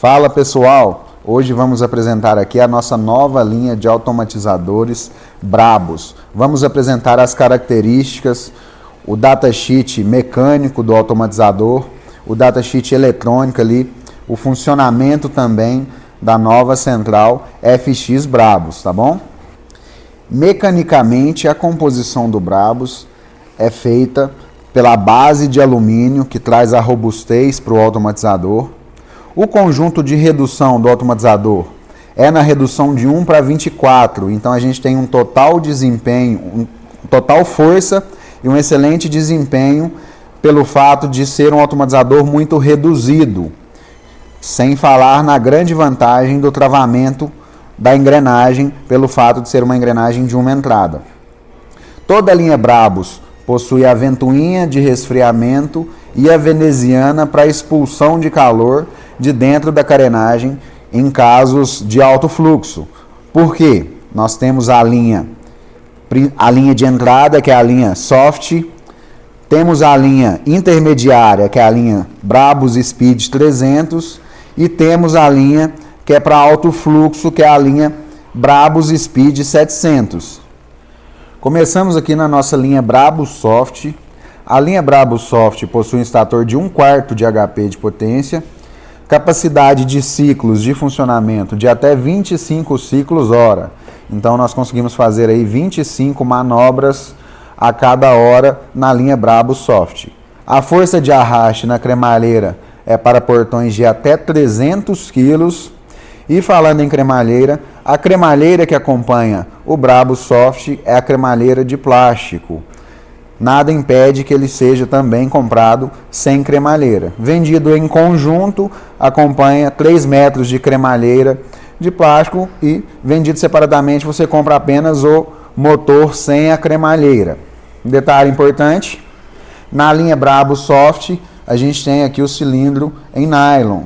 Fala pessoal, hoje vamos apresentar aqui a nossa nova linha de automatizadores Brabus. Vamos apresentar as características, o datasheet mecânico do automatizador, o datasheet eletrônico ali, o funcionamento também da nova central FX Brabus, tá bom? Mecanicamente, a composição do Brabus é feita pela base de alumínio, que traz a robustez para o automatizador. O conjunto de redução do automatizador é na redução de 1 para 24, então a gente tem um total desempenho, total força e um excelente desempenho pelo fato de ser um automatizador muito reduzido, sem falar na grande vantagem do travamento da engrenagem, pelo fato de ser uma engrenagem de uma entrada. Toda a linha Brabus possui a ventoinha de resfriamento e a veneziana para expulsão de calor de dentro da carenagem em casos de alto fluxo. Por quê? Nós temos a linha de entrada, que é a linha soft, temos a linha intermediária, que é a linha Brabus Speed 300, e temos a linha que é para alto fluxo, que é a linha Brabus Speed 700. Começamos aqui na nossa linha Brabus Soft. A linha Brabus Soft possui um estator de 1/4 de HP de potência, capacidade de ciclos de funcionamento de até 25 ciclos hora. Então nós conseguimos fazer aí 25 manobras a cada hora na linha Brabus Soft. A força de arraste na cremalheira é para portões de até 300 kg. E falando em cremalheira, a cremalheira que acompanha o Brabus Soft é a cremalheira de plástico. Nada impede que ele seja também comprado sem cremalheira. Vendido em conjunto, acompanha 3 metros de cremalheira de plástico, e vendido separadamente você compra apenas o motor sem a cremalheira. Detalhe importante, na linha Brabus Soft a gente tem aqui o cilindro em nylon,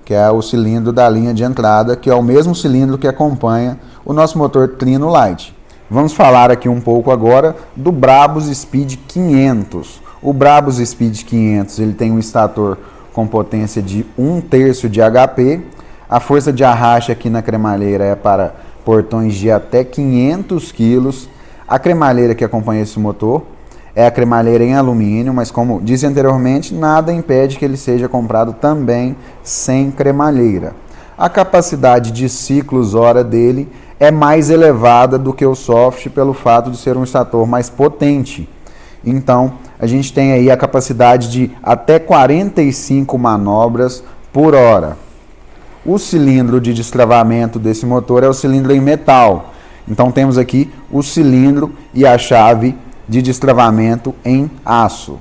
que é o cilindro da linha de entrada, que é o mesmo cilindro que acompanha o nosso motor Trino Light. Vamos falar aqui um pouco agora do Brabus Speed 500. O Brabus Speed 500 ele tem um estator com potência de 1/3 de HP. A força de arraste aqui na cremalheira é para portões de até 500 kg. A cremalheira que acompanha esse motor é a cremalheira em alumínio, mas como disse anteriormente, nada impede que ele seja comprado também sem cremalheira. A capacidade de ciclos hora dele é mais elevada do que o soft pelo fato de ser um estator mais potente. Então, a gente tem aí a capacidade de até 45 manobras por hora. O cilindro de destravamento desse motor é o cilindro em metal. Então, temos aqui o cilindro e a chave de destravamento em aço.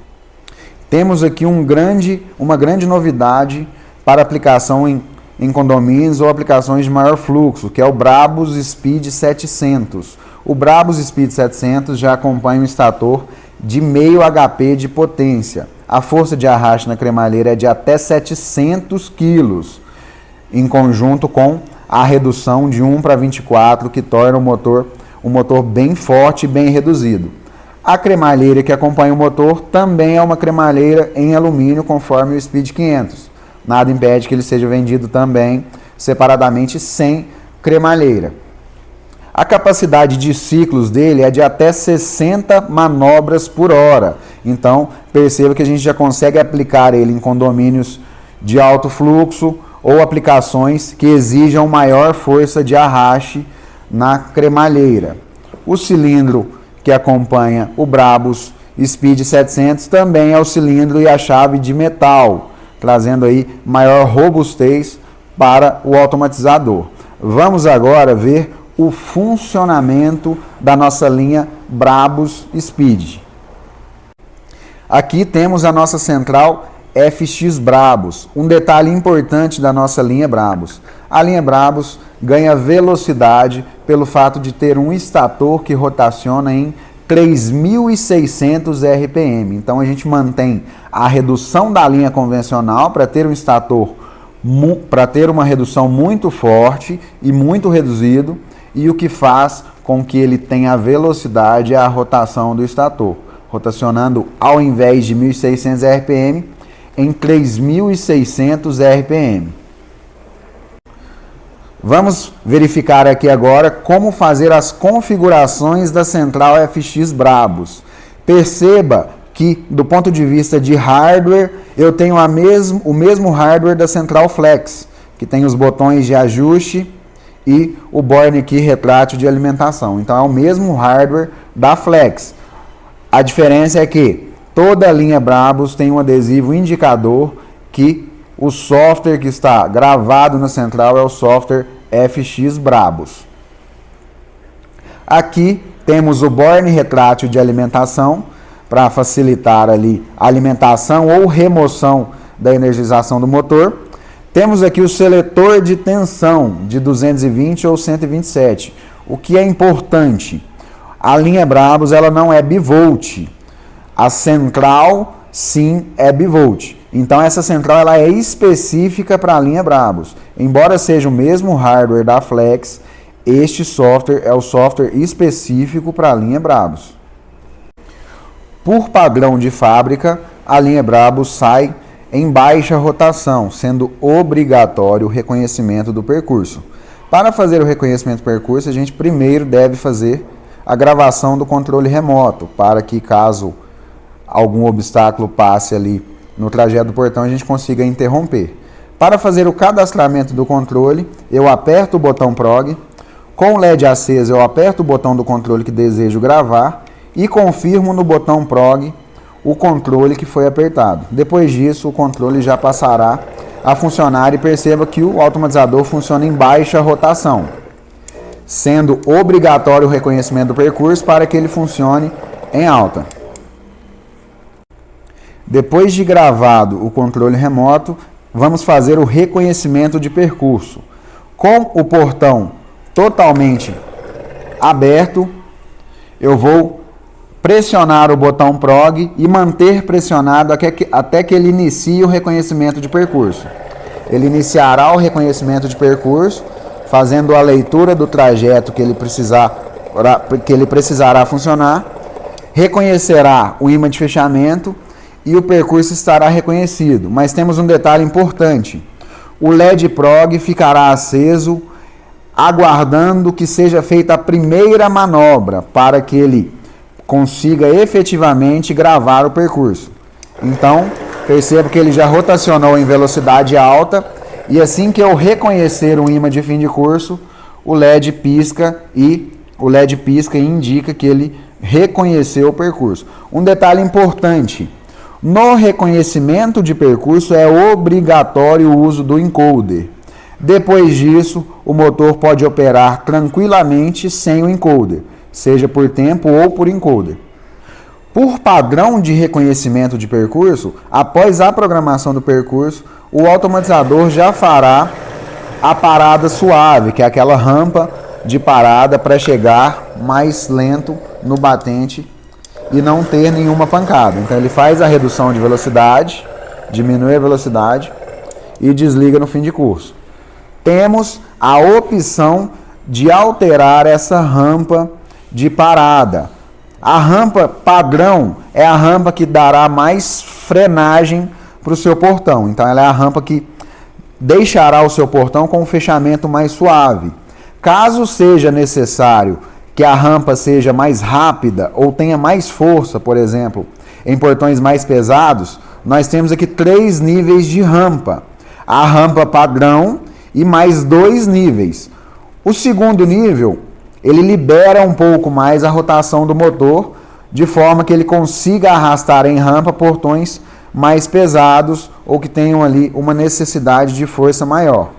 Temos aqui uma grande novidade para aplicação em condomínios ou aplicações de maior fluxo, que é o Brabus Speed 700. O Brabus Speed 700 já acompanha um estator de meio HP de potência. A força de arraste na cremalheira é de até 700 kg, em conjunto com a redução de 1 para 24, que torna o motor bem forte e bem reduzido. A cremalheira que acompanha o motor também é uma cremalheira em alumínio, conforme o Speed 500. Nada impede que ele seja vendido também separadamente sem cremalheira. A capacidade de ciclos dele é de até 60 manobras por hora. Então, perceba que a gente já consegue aplicar ele em condomínios de alto fluxo ou aplicações que exijam maior força de arraste na cremalheira. O cilindro que acompanha o Brabus Speed 700 também é o cilindro e a chave de metal, trazendo aí maior robustez para o automatizador. Vamos agora ver o funcionamento da nossa linha Brabus Speed. Aqui temos a nossa central FX Brabus. Um detalhe importante da nossa linha Brabus. A linha Brabus ganha velocidade pelo fato de ter um estator que rotaciona em 3.600 RPM. Então a gente mantém a redução da linha convencional para ter um estator, para ter uma redução muito forte e muito reduzido, e o que faz com que ele tenha velocidade é a rotação do estator, rotacionando ao invés de 1.600 RPM em 3.600 RPM. Vamos verificar aqui agora como fazer as configurações da central FX Brabus. Perceba que, do ponto de vista de hardware, eu tenho o mesmo hardware da central Flex, que tem os botões de ajuste e o borne aqui retrátil de alimentação. Então é o mesmo hardware da Flex. A diferença é que toda a linha Brabus tem um adesivo indicador que o software que está gravado na central é o software FX Brabus. Aqui temos o borne retrátil de alimentação para facilitar ali a alimentação ou remoção da energização do motor. Temos aqui o seletor de tensão de 220 ou 127. O que é importante? A linha Brabus ela não é bivolt. A central sim é bivolt. Então essa central ela é específica para a linha Brabus. Embora seja o mesmo hardware da Flex, este software é o software específico para a linha Brabus. Por padrão de fábrica, a linha Brabus sai em baixa rotação, sendo obrigatório o reconhecimento do percurso. Para fazer o reconhecimento do percurso, a gente primeiro deve fazer a gravação do controle remoto, para que caso algum obstáculo passe ali no trajeto do portão, a gente consiga interromper. Para fazer o cadastramento do controle, eu aperto o botão PROG, com o LED aceso eu aperto o botão do controle que desejo gravar e confirmo no botão PROG o controle que foi apertado. Depois disso, o controle já passará a funcionar e perceba que o automatizador funciona em baixa rotação, sendo obrigatório o reconhecimento do percurso para que ele funcione em alta. Depois de gravado o controle remoto, vamos fazer o reconhecimento de percurso. Com o portão totalmente aberto, eu vou pressionar o botão PROG e manter pressionado até que ele inicie o reconhecimento de percurso. Ele iniciará o reconhecimento de percurso, fazendo a leitura do trajeto que ele precisará funcionar, reconhecerá o ímã de fechamento e o percurso estará reconhecido. Mas temos um detalhe importante: o LED PROG ficará aceso, aguardando que seja feita a primeira manobra para que ele consiga efetivamente gravar o percurso. Então, perceba que ele já rotacionou em velocidade alta e assim que eu reconhecer o ímã de fim de curso, o LED pisca e indica que ele reconheceu o percurso. Um detalhe importante: no reconhecimento de percurso é obrigatório o uso do encoder. Depois disso, o motor pode operar tranquilamente sem o encoder, seja por tempo ou por encoder. Por padrão de reconhecimento de percurso, após a programação do percurso, o automatizador já fará a parada suave, que é aquela rampa de parada para chegar mais lento no batente e não ter nenhuma pancada. Então ele faz a redução de velocidade, diminui a velocidade e desliga no fim de curso. Temos a opção de alterar essa rampa de parada. A rampa padrão é a rampa que dará mais frenagem para o seu portão. Então ela é a rampa que deixará o seu portão com um fechamento mais suave. Caso seja necessário que a rampa seja mais rápida ou tenha mais força, por exemplo, em portões mais pesados, nós temos aqui 3 níveis de rampa. A rampa padrão e mais 2 níveis. O segundo nível, ele libera um pouco mais a rotação do motor, de forma que ele consiga arrastar em rampa portões mais pesados ou que tenham ali uma necessidade de força maior.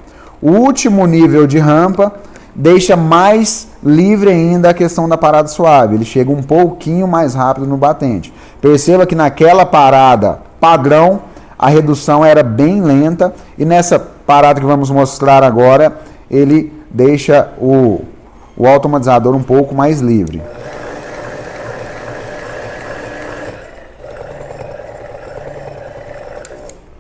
O último nível de rampa deixa mais livre ainda a questão da parada suave. Ele chega um pouquinho mais rápido no batente. Perceba que naquela parada padrão, a redução era bem lenta e nessa parada que vamos mostrar agora, ele deixa o automatizador um pouco mais livre.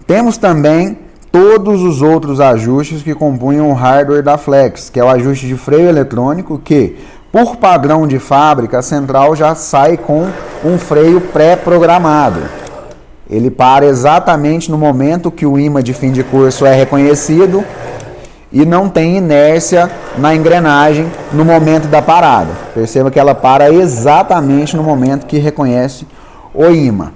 Temos também todos os outros ajustes que compunham o hardware da Flex, que é o ajuste de freio eletrônico, que, por padrão de fábrica, a central já sai com um freio pré-programado. Ele para exatamente no momento que o ímã de fim de curso é reconhecido e não tem inércia na engrenagem no momento da parada. Perceba que ela para exatamente no momento que reconhece o imã.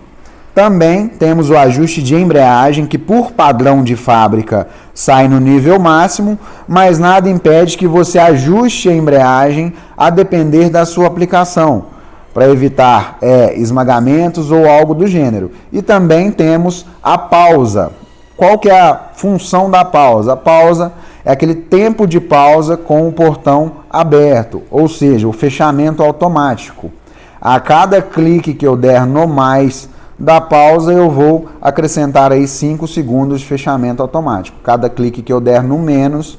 Também temos o ajuste de embreagem, que por padrão de fábrica sai no nível máximo, mas nada impede que você ajuste a embreagem a depender da sua aplicação, para evitar esmagamentos ou algo do gênero. E também temos a pausa. Qual que é a função da pausa? A pausa é aquele tempo de pausa com o portão aberto, ou seja, o fechamento automático. A cada clique que eu der no mais da pausa, eu vou acrescentar aí 5 segundos de fechamento automático. Cada clique que eu der no menos,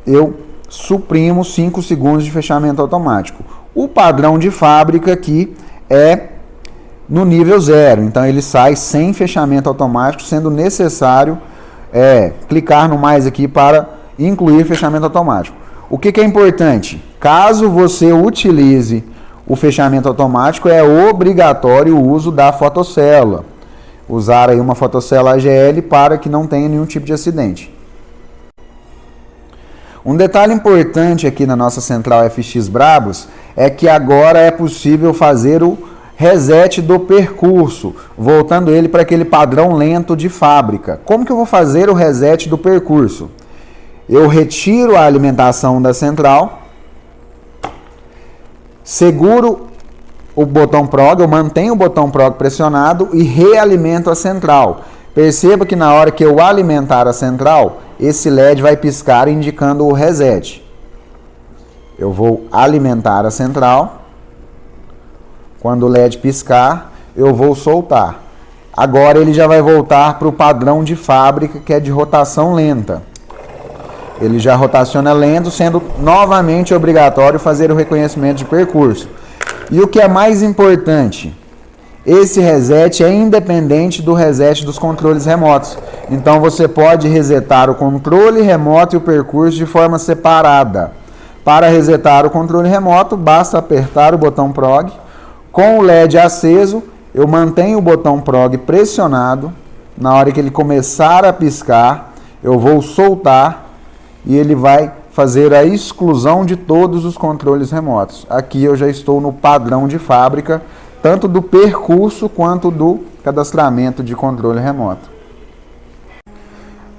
eu suprimo 5 segundos de fechamento automático. O padrão de fábrica aqui é no nível 0, então ele sai sem fechamento automático, sendo necessário clicar no mais aqui para incluir fechamento automático. O que é importante? Caso você utilize o fechamento automático, é obrigatório o uso da fotocélula. Usar aí uma fotocélula AGL para que não tenha nenhum tipo de acidente. Um detalhe importante aqui na nossa central FX Brabus é que agora é possível fazer o reset do percurso, voltando ele para aquele padrão lento de fábrica. Como que eu vou fazer o reset do percurso? Eu retiro a alimentação da central, seguro o botão PROG, eu mantenho o botão PROG pressionado e realimento a central. Perceba que na hora que eu alimentar a central, esse LED vai piscar indicando o reset. Eu vou alimentar a central. Quando o LED piscar, eu vou soltar. Agora ele já vai voltar para o padrão de fábrica, que é de rotação lenta. Ele já rotaciona lento, sendo novamente obrigatório fazer o reconhecimento de percurso. E o que é mais importante, esse reset é independente do reset dos controles remotos. Então você pode resetar o controle remoto e o percurso de forma separada. Para resetar o controle remoto, basta apertar o botão PROG. Com o LED aceso, eu mantenho o botão PROG pressionado. Na hora que ele começar a piscar, eu vou soltar e ele vai fazer a exclusão de todos os controles remotos. Aqui eu já estou no padrão de fábrica, tanto do percurso quanto do cadastramento de controle remoto.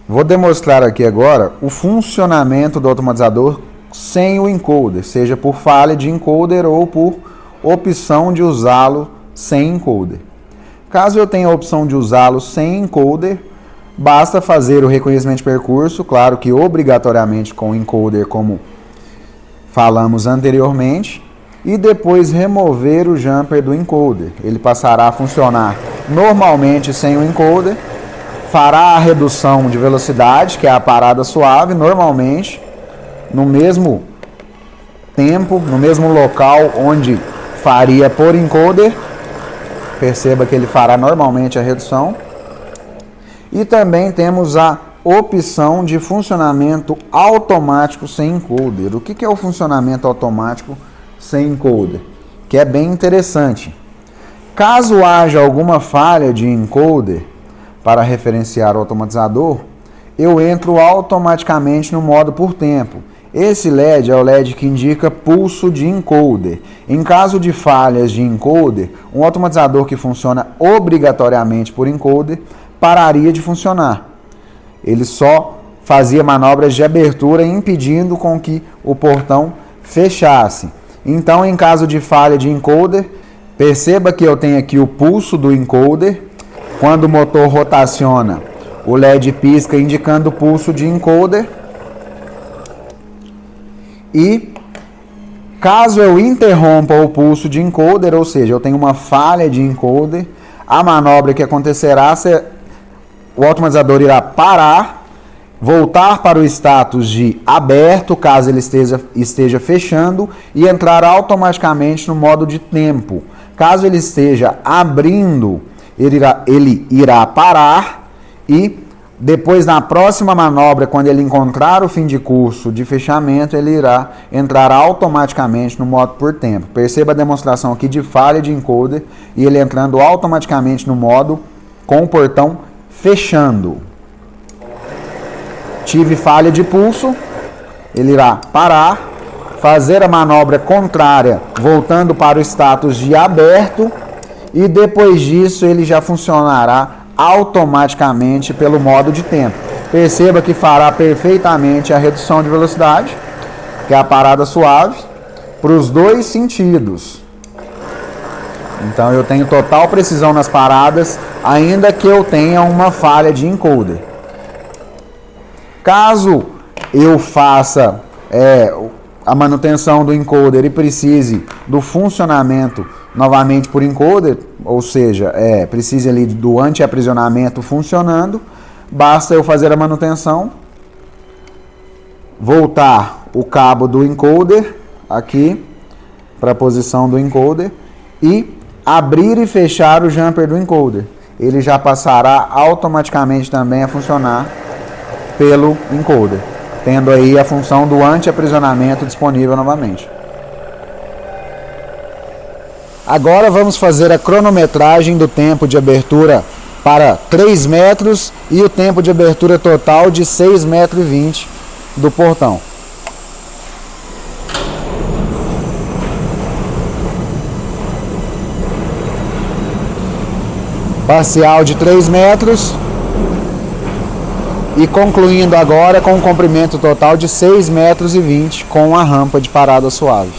Vou demonstrar aqui agora o funcionamento do automatizador sem o encoder, seja por falha de encoder ou por opção de usá-lo sem encoder. Caso eu tenha a opção de usá-lo sem encoder, basta fazer o reconhecimento de percurso, claro que obrigatoriamente com encoder, como falamos anteriormente, e depois remover o jumper do encoder. Ele passará a funcionar normalmente sem o encoder, fará a redução de velocidade, que é a parada suave, normalmente, no mesmo tempo, no mesmo local onde faria por encoder. Perceba que ele fará normalmente a redução. E também temos a opção de funcionamento automático sem encoder. O que é o funcionamento automático sem encoder? Que é bem interessante. Caso haja alguma falha de encoder para referenciar o automatizador, eu entro automaticamente no modo por tempo. Esse LED é o LED que indica pulso de encoder. Em caso de falhas de encoder, um automatizador que funciona obrigatoriamente por encoder pararia de funcionar. Ele só fazia manobras de abertura, impedindo com que o portão fechasse. Então, em caso de falha de encoder, perceba que eu tenho aqui o pulso do encoder. Quando o motor rotaciona, o LED pisca indicando o pulso de encoder. E caso eu interrompa o pulso de encoder, ou seja, eu tenho uma falha de encoder, a manobra que acontecerá, o automatizador irá parar, voltar para o status de aberto, caso ele esteja fechando, e entrar automaticamente no modo de tempo. Caso ele esteja abrindo, ele irá parar e depois, na próxima manobra, quando ele encontrar o fim de curso de fechamento, ele irá entrar automaticamente no modo por tempo. Perceba a demonstração aqui de falha de encoder e ele entrando automaticamente no modo com o portão fechando. Tive falha de pulso, ele irá parar, fazer a manobra contrária, voltando para o status de aberto, e depois disso ele já funcionará automaticamente pelo modo de tempo. Perceba que fará perfeitamente a redução de velocidade, que é a parada suave, para os dois sentidos. Então eu tenho total precisão nas paradas, ainda que eu tenha uma falha de encoder. Caso eu faça a manutenção do encoder e precise do funcionamento novamente por encoder, ou seja, precise ali do anti-aprisionamento funcionando, basta eu fazer a manutenção, voltar o cabo do encoder aqui para a posição do encoder e abrir e fechar o jumper do encoder. Ele já passará automaticamente também a funcionar pelo encoder, tendo aí a função do anti-aprisionamento disponível novamente. Agora vamos fazer a cronometragem do tempo de abertura para 3 metros e o tempo de abertura total de 6,20 metros do portão. Parcial de 3 metros e concluindo agora com um comprimento total de 6,20 metros com a rampa de parada suave.